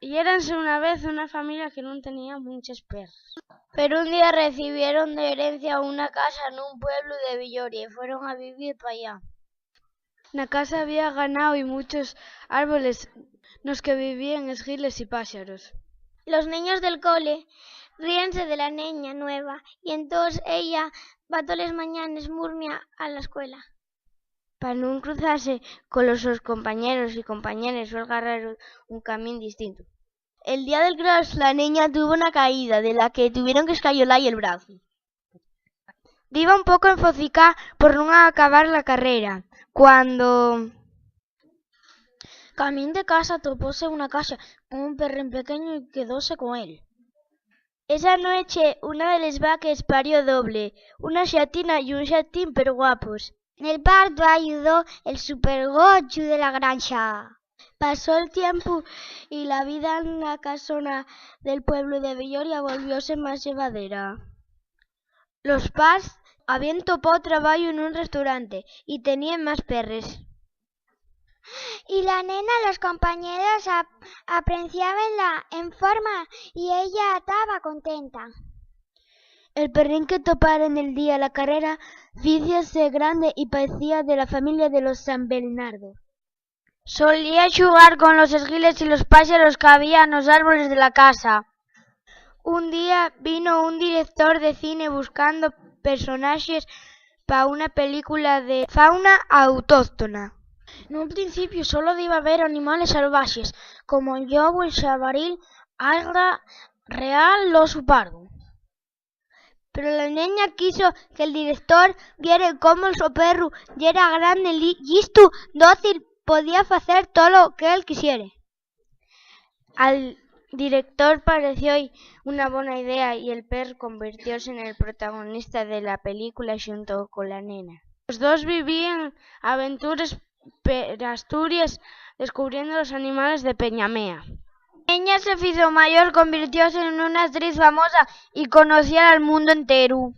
Y éranse una vez una familia que non tenía muchos perros. Pero un día recibieron de herencia una casa nun pueblo de Villoria y fueron a vivir para allá. Na casa había ganado y muchos árboles nos que vivían esgiles y pájaros. Los niños del cole ríense de la niña nueva y entonces ella va todas las mañanas murmia a la escuela. Para non cruzarse con los sus compañeros y compañeras o agarrar un camino distinto. El día del crush la niña tuvo una caída de la que tuvieron que escayolarle el brazo. Diva un poco enfocicá por non acabar la carrera, cuando Camín de casa topóse una casa con un perrín pequeño y quedóse con él. Esa noche una de les vaques parió doble, una xatina y un xatín pero guapos. En el parto ayudó el supergochu de la granja. Pasó el tiempo y la vida en la casona del pueblo de Villoria volvióse más llevadera. los pars habían topado trabajo en un restaurante y tenían más perres. Y la nena, los compañeros apreciabanla en forma y ella estaba contenta. El perrín que topara en el día la carrera fíciase grande y parecía de la familia de los San Bernardo. Solía jugar con los esgiles y los pájaros que había en los árboles de la casa. Un día vino un director de cine buscando personajes para una película de fauna autóctona. En un principio solo iba a ver animales salvajes, como el lobo, el jabalí, águila real, oso pardo. Pero la niña quiso que el director viera cómo el su perro ya era grande, listo, dócil, podía hacer todo lo que él quisiera. Al director pareció una buena idea y el perro convirtióse en el protagonista de la película junto con la nena. Los dos vivían aventuras por Asturias descubriendo los animales de Peñamea. La niña se hizo mayor, convirtióse en una actriz famosa y conocida al mundo entero.